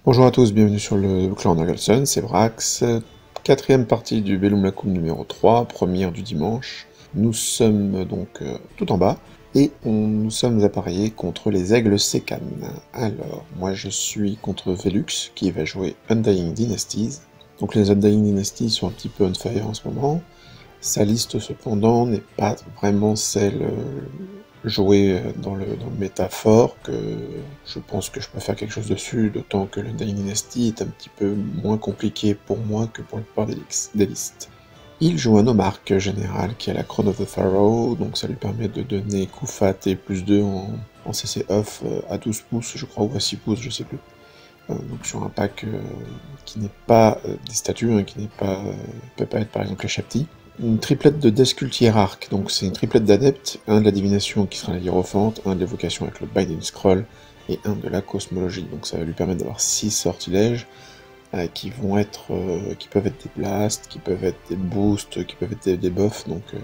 Bonjour à tous, bienvenue sur le clan Nagelson, c'est Vrax, quatrième partie du Bellum Lacum numéro 3, première du dimanche. Nous sommes donc tout en bas, et nous sommes appareillés contre les aigles Sekan. Alors, moi je suis contre Velux, qui va jouer Undying Dynasties. Donc les Undying Dynasties sont un petit peu on fire en ce moment. Sa liste cependant n'est pas vraiment celle jouée dans le métaphore, que je pense que je peux faire quelque chose dessus, d'autant que le Undying Dynasty est un petit peu moins compliqué pour moi que pour la plupart des listes. Il joue un Nomarque général qui a la Crown of the Pharaoh, donc ça lui permet de donner coup fat et plus 2 en CC off à 12 pouces, je crois, ou à 6 pouces, je sais plus. Donc sur un pack qui n'est pas des statues, hein, qui n'est pas peut pas être par exemple les Shapti. Une triplette de Deathcult Hierarch, donc c'est une triplette d'adeptes, un de la divination qui sera la Hiérophante, un de l'évocation avec le Binding Scroll, et un de la cosmologie. Donc ça va lui permettre d'avoir 6 sortilèges qui vont être, qui peuvent être des blasts, qui peuvent être des boosts, qui peuvent être des buffs, donc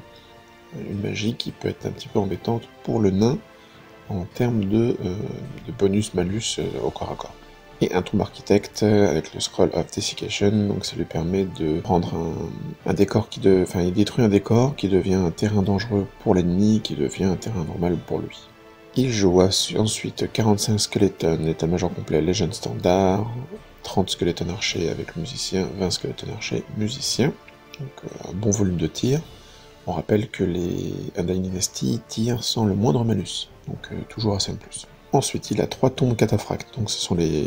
une magie qui peut être un petit peu embêtante pour le nain en termes de bonus-malus au corps à corps. Et un Tomb Architect avec le Scroll of Desiccation, donc ça lui permet de prendre un décor il détruit un décor qui devient un terrain dangereux pour l'ennemi, qui devient un terrain normal pour lui. Il joue ensuite 45 skeletons, état-major complet Legend Standard, 30 skeletons archers avec le musicien, 20 skeletons archers musiciens, donc un bon volume de tir. On rappelle que les Undying Dynasty tirent sans le moindre malus, donc toujours à 5+. Ensuite, il a 3 tombes cataphractes, donc ce sont les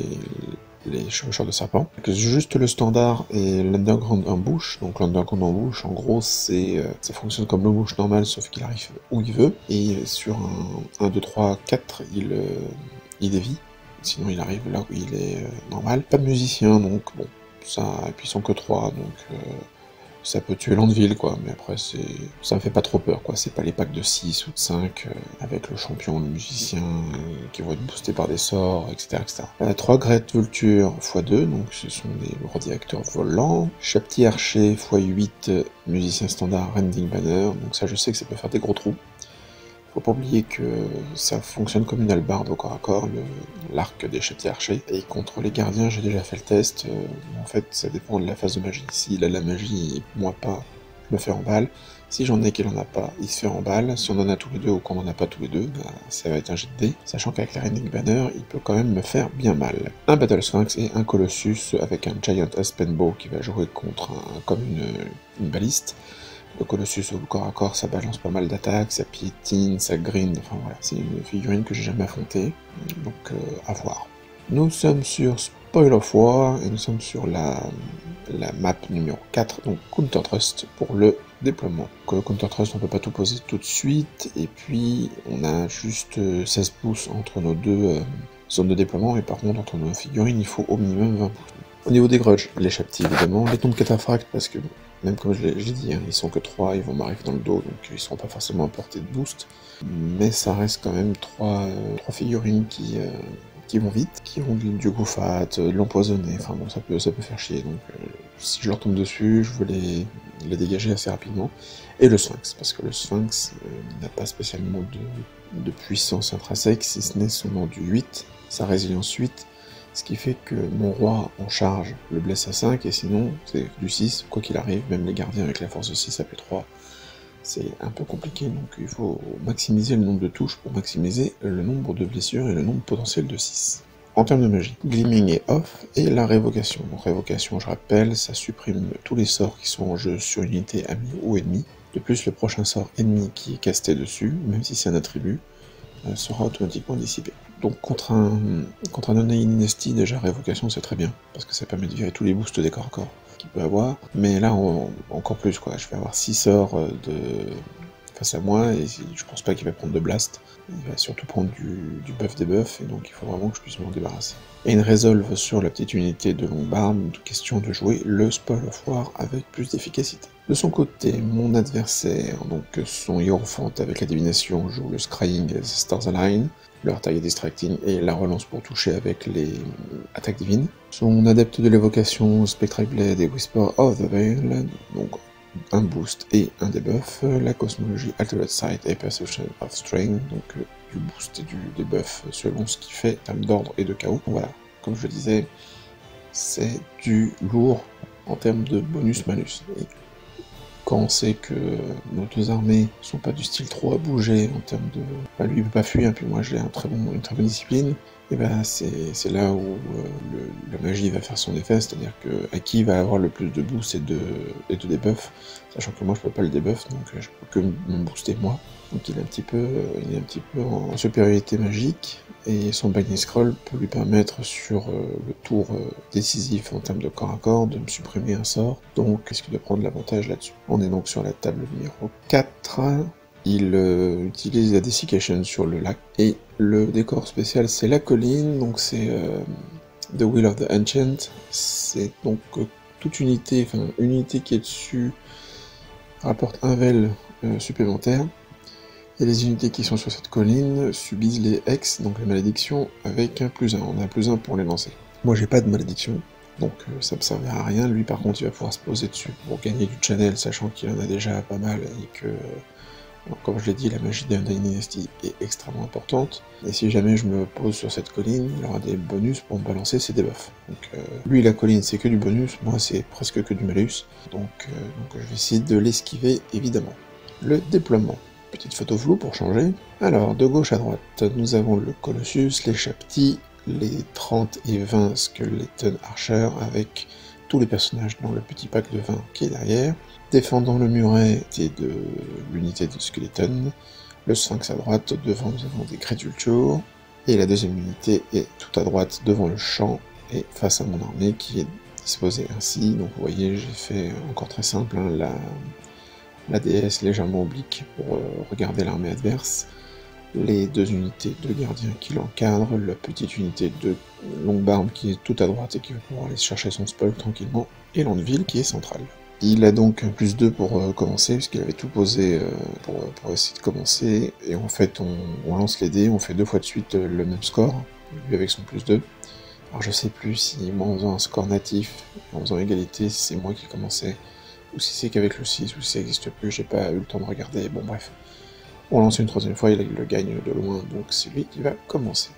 chevaucheurs de serpents. Juste le standard et l'underground ambush. Donc l'underground ambush, en gros, ça fonctionne comme l'ambush normal, sauf qu'il arrive où il veut. Et sur un 2, 3, 4, il dévie. Sinon, il arrive là où il est normal. Pas de musicien, donc bon, ça, et puis ils sont que 3, donc ça peut tuer Landville, quoi, mais après, ça me fait pas trop peur, quoi. C'est pas les packs de 6 ou de 5, avec le champion, le musicien, qui vont être boostés par des sorts, etc. 3 Great Vulture x2, donc ce sont des radiacteurs volants. Shapti Archer x8, musicien standard, Rending Banner, donc ça, je sais que ça peut faire des gros trous. Faut pas oublier que ça fonctionne comme une hallebarde au corps à corps, l'arc des Shapti Archers. Et contre les gardiens, j'ai déjà fait le test. En fait, ça dépend de la phase de magie. S'il a la magie, moi pas, je me fais en balle. Si j'en ai qu'il en a pas, il se fait en balle. Si on en a tous les deux ou qu'on en a pas tous les deux, bah, ça va être un jet de dés. Sachant qu'avec la Rending Banner, il peut quand même me faire bien mal. Un Battle Sphinx et un Colossus avec un Giant Aspen Bow qui va jouer contre comme une baliste. Le Colossus au corps à corps, ça balance pas mal d'attaques, ça piétine, ça grind, enfin voilà, c'est une figurine que j'ai jamais affrontée, donc à voir. Nous sommes sur Spoil of War, et nous sommes sur la map numéro 4, donc Counter Trust pour le déploiement. Donc, Counter Trust, on peut pas tout poser tout de suite, et puis on a juste 16 pouces entre nos deux zones de déploiement, et par contre entre nos figurines, il faut au minimum 20 pouces. Au niveau des grudges, les Shapti évidemment, les tombes cataphractes parce que, même comme je l'ai dit, hein, ils sont que 3, ils vont m'arriver dans le dos, donc ils seront pas forcément à portée de boost, mais ça reste quand même 3 figurines qui vont vite, qui ont du go-fat, de l'empoisonner, enfin bon, ça peut faire chier, donc si je leur tombe dessus, je veux les dégager assez rapidement. Et le Sphinx, parce que le Sphinx n'a pas spécialement de puissance intrinsèque, si ce n'est son enduit 8, sa résilience 8, ce qui fait que mon roi en charge le blesse à 5, et sinon c'est du 6, quoi qu'il arrive, même les gardiens avec la force de 6 à P3, c'est un peu compliqué, donc il faut maximiser le nombre de touches pour maximiser le nombre de blessures et le nombre potentiel de 6. En termes de magie, Gleaming est off, et la révocation. Donc révocation, je rappelle, ça supprime tous les sorts qui sont en jeu sur une unité amie ou ennemie. De plus, le prochain sort ennemi qui est casté dessus, même si c'est un attribut, sera automatiquement dissipé. Donc contre un Undying Dynasty, déjà révocation c'est très bien, parce que ça permet de virer tous les boosts des corps à corps qu'il peut avoir, mais là encore plus quoi, je vais avoir 6 sorts face à moi, et je pense pas qu'il va prendre de blast. Il va surtout prendre du buff des buffs, et donc il faut vraiment que je puisse m'en débarrasser. Et une résolve sur la petite unité de Longbarm, question de jouer le Spoil of War avec plus d'efficacité. De son côté, mon adversaire, donc son Hierophant avec la divination, joue le Scrying as Stars Align, leur target distracting et la relance pour toucher avec les attaques divines. Son adepte de l'évocation, Spectral Blade et Whisper of the Veil, donc un boost et un debuff, la cosmologie Altered Sight et Perception of Strain, donc du boost et du debuff selon ce qu'il fait en termes d'ordre et de chaos. Voilà, comme je le disais, c'est du lourd en termes de bonus-malus. Et quand on sait que nos deux armées sont pas du style trop à bouger en termes de... Bah, lui il peut pas fuir, puis moi j'ai une très bonne discipline, et ben c'est là où la magie va faire son effet, c'est-à-dire que Aki va avoir le plus de boost et de debuff, sachant que moi je peux pas le debuff, donc je peux que me booster moi. Donc il est un petit peu en supériorité magique, et son Binding Scroll peut lui permettre sur le tour décisif en termes de corps à corps de me supprimer un sort, donc risque de prendre l'avantage là-dessus. On est donc sur la table numéro 4. Il utilise la Desiccation sur le lac, et le décor spécial c'est la colline, donc c'est The Will of the Ancient, c'est donc toute unité, enfin une unité qui est dessus rapporte un vel supplémentaire, et les unités qui sont sur cette colline subissent les Hex, donc les malédictions, avec un +1, on a un +1 pour les lancer. Moi j'ai pas de malédiction, donc ça me servira à rien, lui par contre il va pouvoir se poser dessus pour gagner du channel, sachant qu'il en a déjà pas mal, et que... Alors, comme je l'ai dit, la magie d'Undying Dynasty est extrêmement importante, et si jamais je me pose sur cette colline, il aura des bonus pour me balancer ses debuffs. Donc lui, la colline, c'est que du bonus, moi c'est presque que du malus, donc je vais essayer de l'esquiver, évidemment. Le déploiement. Petite photo floue pour changer. Alors, de gauche à droite, nous avons le Colossus, les Shapti, les 30 et 20 Skeleton Archer, avec tous les personnages dans le petit pack de 20 qui est derrière. Défendant le muret et de l'unité de Skeleton, le Sphinx à droite, devant nous avons des Crétultures, et la deuxième unité est tout à droite devant le champ, et face à mon armée qui est disposée ainsi. Donc vous voyez, j'ai fait encore très simple, hein, la déesse légèrement oblique pour regarder l'armée adverse, les deux unités de gardiens qui l'encadrent, la petite unité de Longbarm qui est tout à droite et qui va pouvoir aller chercher son spoil tranquillement, et Landeville qui est centrale. Il a donc un +2 pour commencer, puisqu'il avait tout posé pour essayer de commencer, et en fait on lance les dés, on fait 2 fois de suite le même score, lui avec son +2. Alors je sais plus si moi en faisant un score natif, en faisant égalité, si c'est moi qui commençais, ou si c'est qu'avec le 6, ou si ça n'existe plus, j'ai pas eu le temps de regarder, bon bref. On lance une troisième fois, il le gagne de loin, donc c'est lui qui va commencer.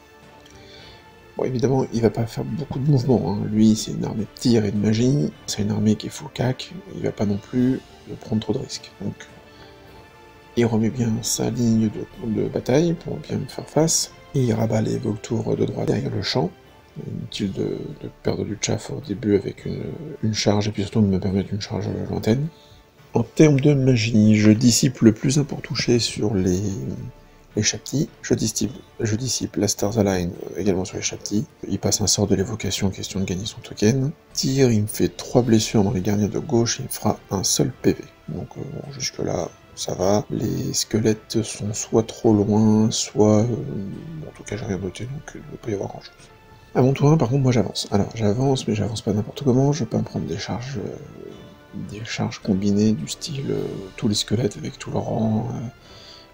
Bon, évidemment, il va pas faire beaucoup de mouvements, hein. Lui, c'est une armée de tir et de magie, c'est une armée qui est full cac, il va pas non plus prendre trop de risques. Donc, il remet bien sa ligne de bataille pour bien me faire face, et il rabat les Voltours de droite derrière le champ. Inutile de perdre du chaff au début avec une charge, et puis surtout de me permettre une charge lointaine. En termes de magie, je dissipe le +1 pour toucher sur les Shapti, je dissipe la Stars Align également sur les Shapti, il passe un sort de l'évocation, question de gagner son token. Tir, il me fait 3 blessures dans les gardiens de gauche, et il me fera un seul PV. Donc bon, jusque là, ça va. Les squelettes sont soit trop loin, soit... bon, en tout cas, j'ai rien noté, donc il ne peut pas y avoir grand chose. À mon tour 1, par contre, moi j'avance. Alors, j'avance, mais j'avance pas n'importe comment, je vais pas me prendre des charges combinées du style tous les squelettes avec tout leur rang,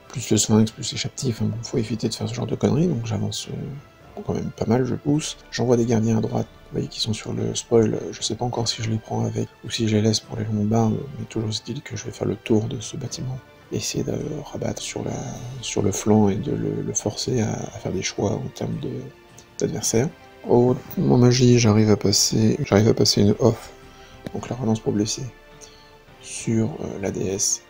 plus le Sphinx, plus les Shapti, enfin bon, faut éviter de faire ce genre de conneries, donc j'avance quand même pas mal, je pousse. J'envoie des gardiens à droite, vous voyez, qui sont sur le spoil, je sais pas encore si je les prends avec, ou si je les laisse pour les Longbarm, mais toujours est-il que je vais faire le tour de ce bâtiment, essayer de rabattre sur le flanc et de le forcer à faire des choix en termes d'adversaire. En magie, j'arrive à passer une off, donc la relance pour blesser, sur la déesse,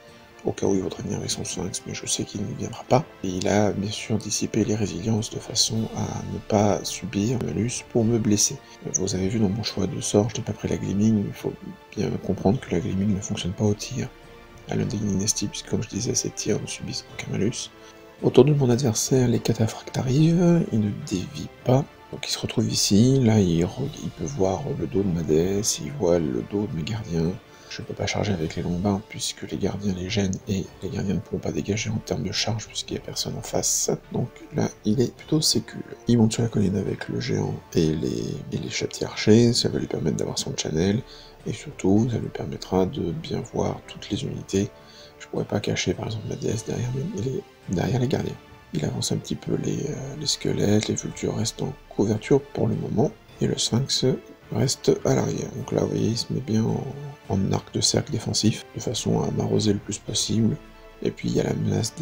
au cas où il voudrait venir avec son Sphinx, mais je sais qu'il n'y viendra pas. Et il a bien sûr dissipé les résiliences de façon à ne pas subir un malus pour me blesser. Vous avez vu dans mon choix de sort, je n'ai pas pris la Gleaming, il faut bien comprendre que la Gleaming ne fonctionne pas au tir à l'Undying Dynasty, puisque comme je disais, ces tirs ne subissent aucun malus. Autour de mon adversaire, les cataphractes arrivent, il ne dévie pas, donc il se retrouve ici, là il peut voir le dos de ma déesse, il voit le dos de mes gardiens. je ne peux pas charger avec les longues barbes puisque les gardiens les gênent et les gardiens ne pourront pas dégager en termes de charge puisqu'il n'y a personne en face. Donc là, il est plutôt sécure. Il monte sur la colline avec le géant et les chaptis archers, ça va lui permettre d'avoir son channel, et surtout, ça lui permettra de bien voir toutes les unités. Je pourrais pas cacher par exemple la déesse derrière les gardiens. Il avance un petit peu les squelettes, les vultures restent en couverture pour le moment, et le sphinx reste à l'arrière. Donc là, vous voyez, il se met bien en arc de cercle défensif, de façon à m'arroser le plus possible. Et puis il y a la menace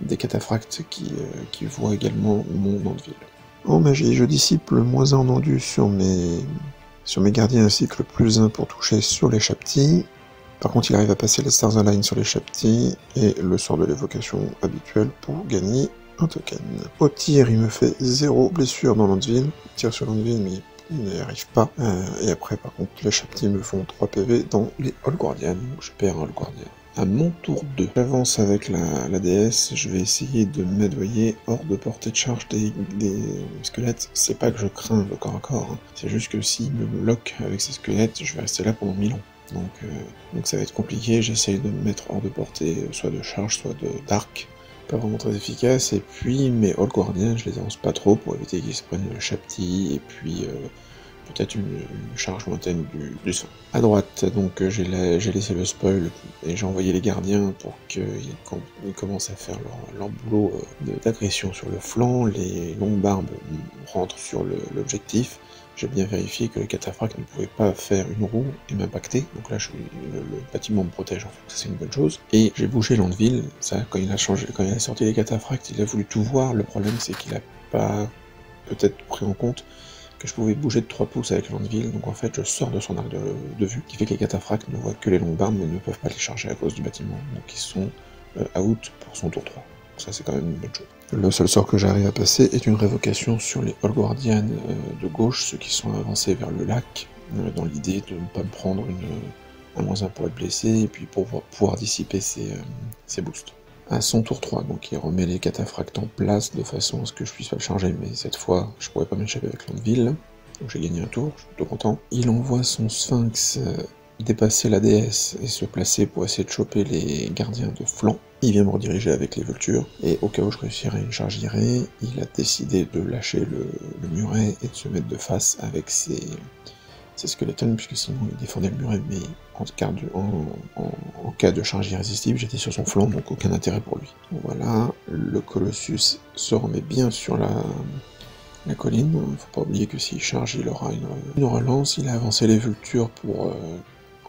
des cataphractes qui voient également mon Andeville. En magie, je dissipe le -1 en endu sur mes gardiens ainsi que le +1 pour toucher sur les chaptis. Par contre, il arrive à passer les Stars Align sur les chaptis et le sort de l'évocation habituel pour gagner un token. Au tir, il me fait 0 blessure dans l'Andeville. Il tire sur l'Andeville, mais il n'y arrive pas. Et après, par contre, les chaptis me font 3 PV dans les Hall Guardian. Je perds un Hall Guardian. À mon tour 2, j'avance avec la déesse, je vais essayer de mettre, vous voyez, hors de portée de charge des squelettes. C'est pas que je crains le corps à corps, hein. C'est juste que s'il me bloque avec ces squelettes, je vais rester là pendant 1000 ans. Donc ça va être compliqué, j'essaye de me mettre hors de portée, soit de charge, soit d'arc. Pas vraiment très efficace, et puis mes Hall Guardians, je les avance pas trop pour éviter qu'ils se prennent le chapti, et puis peut-être une charge lointaine du sang. À droite, donc j'ai laissé le spoil et j'ai envoyé les gardiens pour qu'ils commencent à faire leur boulot d'agression sur le flanc. Les longues barbes rentrent sur l'objectif. J'ai bien vérifié que les cataphractes ne pouvaient pas faire une roue et m'impacter, donc là le bâtiment me protège en fait, ça c'est une bonne chose. Et j'ai bougé l'Andeville, ça quand il a sorti les cataphractes, il a voulu tout voir, le problème c'est qu'il a pas peut-être pris en compte que je pouvais bouger de 3 pouces avec l'Andeville, donc en fait je sors de son arc de vue, qui fait que les cataphractes ne voient que les longues barbes mais ne peuvent pas les charger à cause du bâtiment, donc ils sont out pour son tour 3. Ça c'est quand même une bonne chose. Le seul sort que j'arrive à passer est une révocation sur les Hall Guardian de gauche, ceux qui sont avancés vers le lac, dans l'idée de ne pas me prendre un -1 pour être blessé, et puis pour pouvoir dissiper ses boosts. À son tour 3, donc il remet les cataphractes en place de façon à ce que je puisse pas le charger, mais cette fois je pourrais pas m'échapper avec l'Andeville, donc j'ai gagné un tour, je suis plutôt content. Il envoie son sphinx dépasser la déesse et se placer pour essayer de choper les gardiens de flanc. Il vient me rediriger avec les vultures, et au cas où je réussirais une charge irée, il a décidé de lâcher le muret et de se mettre de face avec ses skeletons, puisque sinon il défendait le muret, mais en cas de charge irrésistible, j'étais sur son flanc, donc aucun intérêt pour lui. Voilà, le Colossus se remet bien sur la colline. Faut pas oublier que s'il charge, il aura une relance. Il a avancé les vultures pour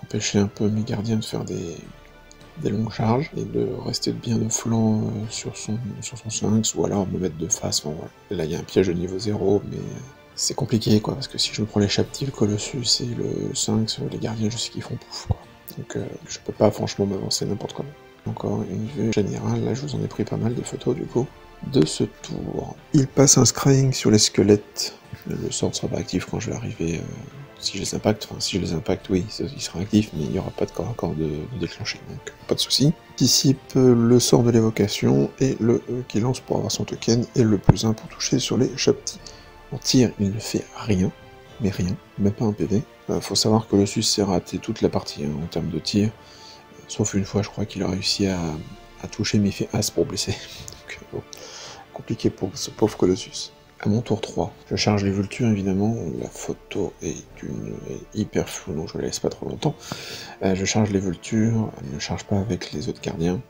empêcher un peu mes gardiens de faire des longues charges et de rester bien de flanc sur son sphinx, ou alors me mettre de face. Enfin, voilà. Et là, il y a un piège de niveau 0, mais c'est compliqué, quoi, parce que si je me prends les chaptis, le Colossus et le sphinx, les gardiens, je sais qu'ils font pouf, quoi. Donc je peux pas franchement m'avancer n'importe comment. Encore une vue générale, là je vous en ai pris pas mal des photos du coup de ce tour. Il passe un scrying sur les squelettes. Le sort ne sera pas actif quand je vais arriver. Si je les impacte, oui, il sera actif, mais il n'y aura pas de corps à corps de déclencher, donc pas de souci. Dissipe le sort de l'évocation et le qui lance pour avoir son token, et le +1 pour toucher sur les chaptis. En tir, il ne fait rien, mais rien, même pas un PV. Faut savoir que le Sus s'est raté toute la partie en termes de tir, sauf une fois, je crois qu'il a réussi à toucher, mais il fait As pour blesser. Donc, bon, compliqué pour ce pauvre Colossus. À mon tour 3, je charge les vultures évidemment, la photo est hyper floue, donc je ne la laisse pas trop longtemps. Je charge les vultures, elle ne charge pas avec les autres gardiens,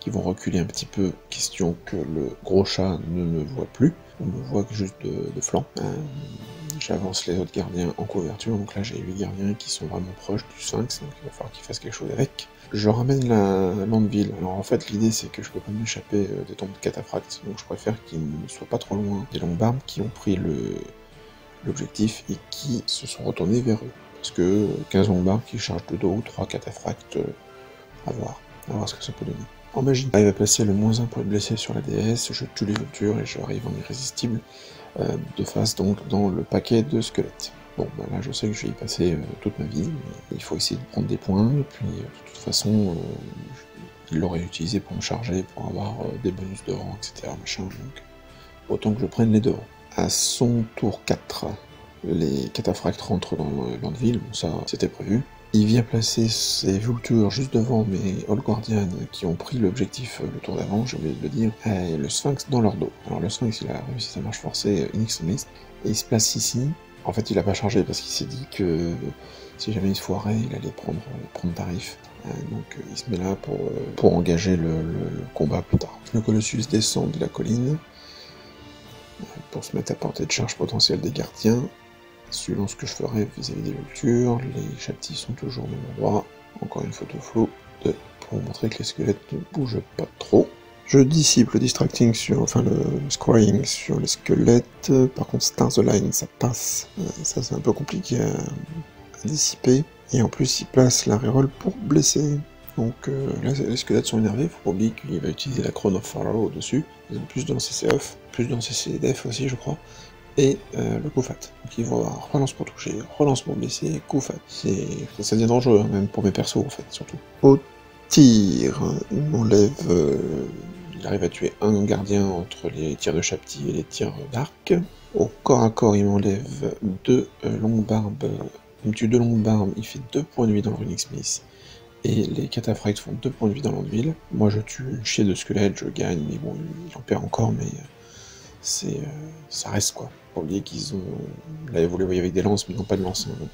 qui vont reculer un petit peu, question que le gros chat ne me voit plus, on me voit juste de flanc. J'avance les autres gardiens en couverture, donc là j'ai 8 gardiens qui sont vraiment proches du sphinx, donc il va falloir qu'ils fassent quelque chose avec. Je ramène la Landeville. Alors en fait l'idée c'est que je peux pas m'échapper des tombes de cataphractes, donc je préfère qu'ils ne soient pas trop loin des longues barbes qui ont pris l'objectif et qui se sont retournés vers eux. Parce que 15 longues barbes qui chargent de dos, 3 cataphractes, à voir ce que ça peut donner. En magie, j'arrive à placer le -1 pour être blessé sur la déesse, je tue les vultures et j'arrive en irrésistible de face donc dans le paquet de squelettes. Bon, bah là je sais que je vais y passer toute ma vie, mais il faut essayer de prendre des points, et puis de toute façon, il l'aurait utilisé pour me charger, pour avoir des bonus de rang, etc. Machin, donc autant que je prenne les devants. À son tour 4, les cataphractes rentrent dans l'Andeville, bon ça c'était prévu. Il vient placer ses vultures juste devant mes Old Guardians qui ont pris l'objectif le tour d'avant, j'ai oublié de le dire, et le Sphinx dans leur dos. Alors le Sphinx, il a réussi sa marche forcée in extremis, et il se place ici. En fait, il a pas chargé parce qu'il s'est dit que si jamais il se foirait, il allait prendre tarif. Donc il se met là pour engager le combat plus tard. Le Colossus descend de la colline pour se mettre à portée de charge potentielle des gardiens. Suivant ce que je ferai vis-à-vis des vultures, les châtis sont toujours au même endroit. Encore une photo flow pour montrer que les squelettes ne bougent pas trop. Je dissipe le distracting enfin le scrying sur les squelettes. Par contre, Stars Align, ça passe. Ça, c'est un peu compliqué à dissiper. Et en plus, il place la reroll pour blesser. Donc là, les squelettes sont énervés. Faut pas oublier qu'il va utiliser la Crown of Pharaoh au-dessus. Ils ont plus de CC off, plus de CC def aussi, je crois. Et le coup fat. Donc ils vont avoir relance pour toucher, relance pour blesser, coup fat. Ça devient dangereux, hein, même pour mes persos en fait, surtout. Au tir, il m'enlève... il arrive à tuer un gardien entre les tirs de Chapti et les tirs d'arc. Au corps à corps, il m'enlève 2 longues barbes. Il me tue 2 longues barbes, il fait 2 points de vie dans le Runic Smith. Et les cataphractes font 2 points de vie dans l'anvil. Moi je tue une chier de squelette, je gagne, mais bon, il en perd encore, mais... ça reste quoi. Faut oublier qu'ils ont... Là, vous les voyez avec des lances, mais ils n'ont pas de lance, hein, donc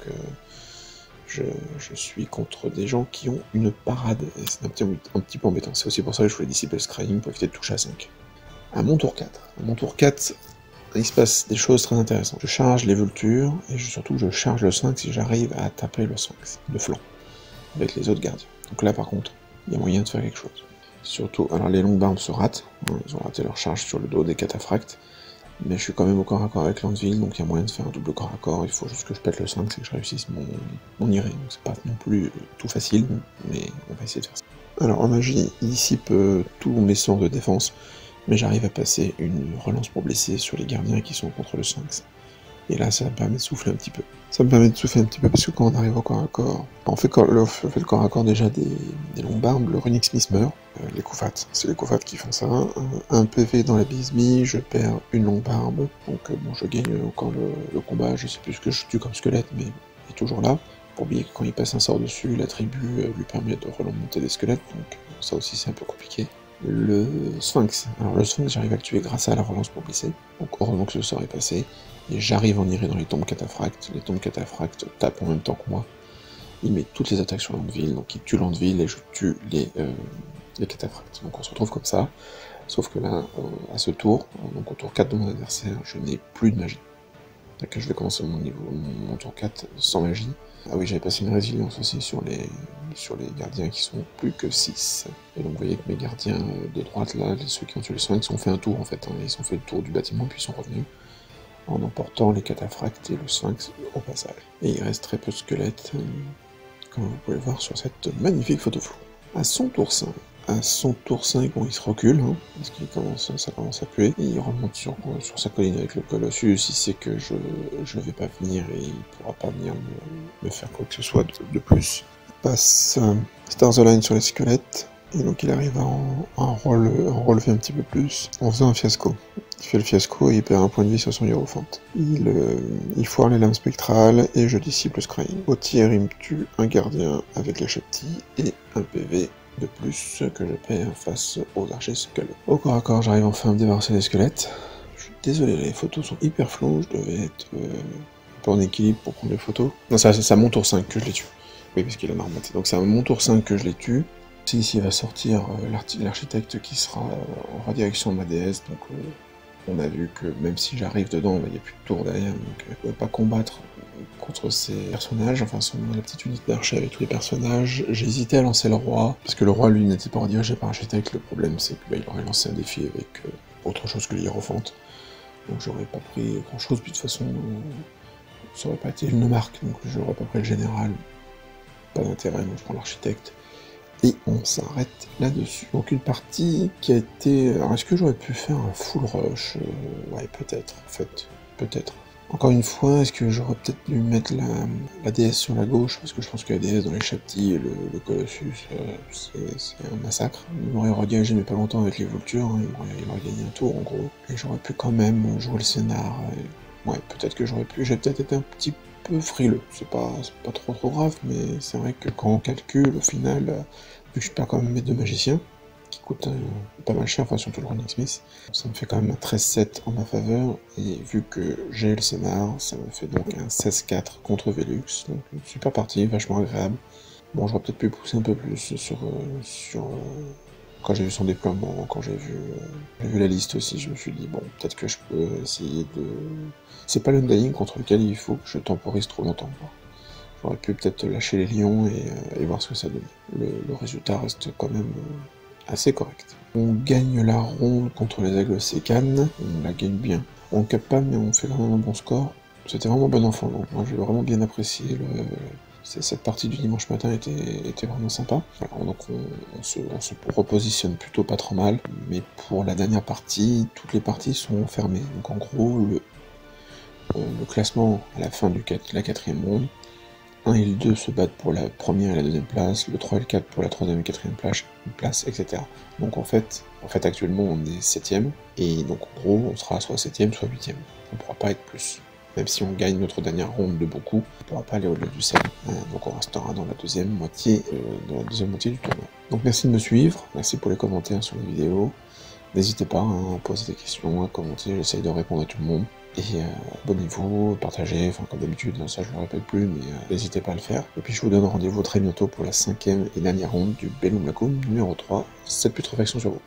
je suis contre des gens qui ont une parade, et c'est un petit peu embêtant. C'est aussi pour ça que je voulais dissiper le scrying pour éviter de toucher à 5. À mon tour 4. À mon tour 4, il se passe des choses très intéressantes. Je charge les vultures, et surtout je charge le sphinx si j'arrive à taper le sphinx, de flanc, avec les autres gardiens. Donc là par contre, il y a moyen de faire quelque chose. Surtout, alors les longues barbes se ratent, hein, ils ont raté leur charge sur le dos des cataphractes, mais je suis quand même au corps à corps avec l'Anvil, donc il y a moyen de faire un double corps à corps, il faut juste que je pète le 5, c'est que je réussisse mon iré, donc c'est pas non plus tout facile, mais on va essayer de faire ça. Alors en magie, il dissipe tous mes sorts de défense, mais j'arrive à passer une relance pour blesser sur les gardiens qui sont contre le Sphinx. Et là, ça me permet de souffler un petit peu. Ça me permet de souffler un petit peu parce que quand on arrive au corps à corps, on fait le corps à corps déjà des longues barbes, le Runic Smith meurt, les coups fat, c'est les coups fat qui font ça. Un PV dans la bisbille, je perds une longue barbe, donc bon, je gagne encore le combat, je sais plus ce que je tue comme squelette, mais il est toujours là. Pour oublier que quand il passe un sort dessus, l'attribut lui permet de remonter des squelettes, donc ça aussi c'est un peu compliqué. Le Sphinx. Alors le Sphinx, j'arrive à le tuer grâce à la relance pour blesser. Donc heureusement que ce sort est passé. Et j'arrive en iré dans les tombes cataphractes. Les tombes cataphractes tapent en même temps que moi. Il met toutes les attaques sur l'Anvil, donc il tue l'Anvil et je tue les cataphractes. Donc on se retrouve comme ça. Sauf que là, à ce tour, donc au tour 4 de mon adversaire, je n'ai plus de magie. Donc je vais commencer mon tour 4 sans magie. Ah oui, j'avais passé une résilience aussi sur les gardiens qui sont plus que 6. Et donc vous voyez que mes gardiens de droite, là, ceux qui ont tué le Sphinx, ont fait un tour en fait. Hein. Ils ont fait le tour du bâtiment puis ils sont revenus en emportant les cataphractes et le Sphinx au passage. Et il reste très peu de squelettes, comme vous pouvez le voir sur cette magnifique photo floue. À son tour 5, bon, il se recule, hein, parce que ça commence à puer, et il remonte sur sa colline avec le Colossus, il sait que je vais pas venir, et il pourra pas venir me faire quoi que ce soit de plus. Il passe Stars Align sur les squelettes, et donc il arrive à en relever un petit peu plus, en faisant un fiasco. Il fait le fiasco et il perd un point de vie sur son Hierophant. Il foire les lames spectrales, et je dissipe le scrying. Au tir, il me tue un gardien avec la Chapti, et un PV de plus que je perds face aux archers squelettes. Au corps à corps, j'arrive enfin à me débarrasser des squelettes. Je suis désolé, les photos sont hyper floues, je devais être un peu en équilibre pour prendre les photos. Non, c'est à mon tour 5 que je les tue. Oui, parce qu'il a marmotte. Donc c'est à mon tour 5 que je les tue. Ici, il va sortir l'architecte qui sera en redirection de ma déesse, donc on a vu que même si j'arrive dedans, il n'y a plus de tour derrière, donc je ne peux pas combattre contre ces personnages, enfin la petite unité d'archer avec tous les personnages. J'ai hésité à lancer le roi, parce que le roi lui n'était pas redirigé par architecte, le problème c'est qu'il aurait lancé un défi avec autre chose que l'Hierophant, donc j'aurais pas pris grand chose, puis de toute façon ça aurait pas été une marque, donc j'aurais pas pris le général, pas d'intérêt, donc je prends l'architecte. Et on s'arrête là-dessus. Donc une partie qui a été... Alors est-ce que j'aurais pu faire un full rush ouais, peut-être, en fait. Peut-être. Encore une fois, est-ce que j'aurais peut-être dû mettre la DS sur la gauche, parce que je pense que la DS dans les Chapti et le Colossus, c'est un massacre. Il m'aurait redirigé mais pas longtemps avec les vultures, hein, il m'aurait gagné un tour en gros. Et j'aurais pu quand même jouer le scénar. Ouais, peut-être que j'aurais pu... J'ai peut-être été un petit peu frileux. C'est pas trop grave, mais c'est vrai que quand on calcule, au final, vu que je perds quand même mes 2 magiciens, qui coûtent pas mal cher, enfin surtout le Running Smith, ça me fait quand même un 13-7 en ma faveur, et vu que j'ai le scénar, ça me fait donc un 16-4 contre Velux, donc une super partie, vachement agréable. Bon, j'aurais peut-être pu pousser un peu plus quand j'ai vu son déploiement, quand j'ai vu la liste aussi, je me suis dit, bon, peut-être que je peux essayer de... C'est pas l'Undying contre lequel il faut que je temporise trop longtemps, quoi. J'aurais pu peut-être lâcher les lions et voir ce que ça donne. Le résultat reste quand même assez correct. On gagne la ronde contre les aigles sécanes, on la gagne bien. On ne capte pas, mais on fait vraiment un bon score. C'était vraiment bon enfant, donc moi j'ai vraiment bien apprécié cette partie du dimanche matin était vraiment sympa. Voilà, donc on se repositionne plutôt pas trop mal, mais pour la dernière partie, toutes les parties sont fermées. Donc en gros, le classement à la fin de la 4ème ronde, 1 et le 2 se battent pour la première et la 2ème place, le 3 et le 4 pour la 3ème et 4ème place, etc. Donc en fait actuellement on est 7ème, et donc en gros on sera soit 7ème soit 8ème, on ne pourra pas être plus. Même si on gagne notre dernière ronde de beaucoup, on ne pourra pas aller au-delà du 7. Donc on restera dans la deuxième moitié du tournoi. Donc merci de me suivre, merci pour les commentaires sur les vidéos. N'hésitez pas à poser des questions, à commenter, j'essaye de répondre à tout le monde. Et abonnez-vous, partagez, enfin comme d'habitude, ça je le répète plus, mais n'hésitez pas à le faire. Et puis je vous donne rendez-vous très bientôt pour la 5ème et dernière ronde du Bellum Lacum numéro 3. Cette putréfaction sur vous.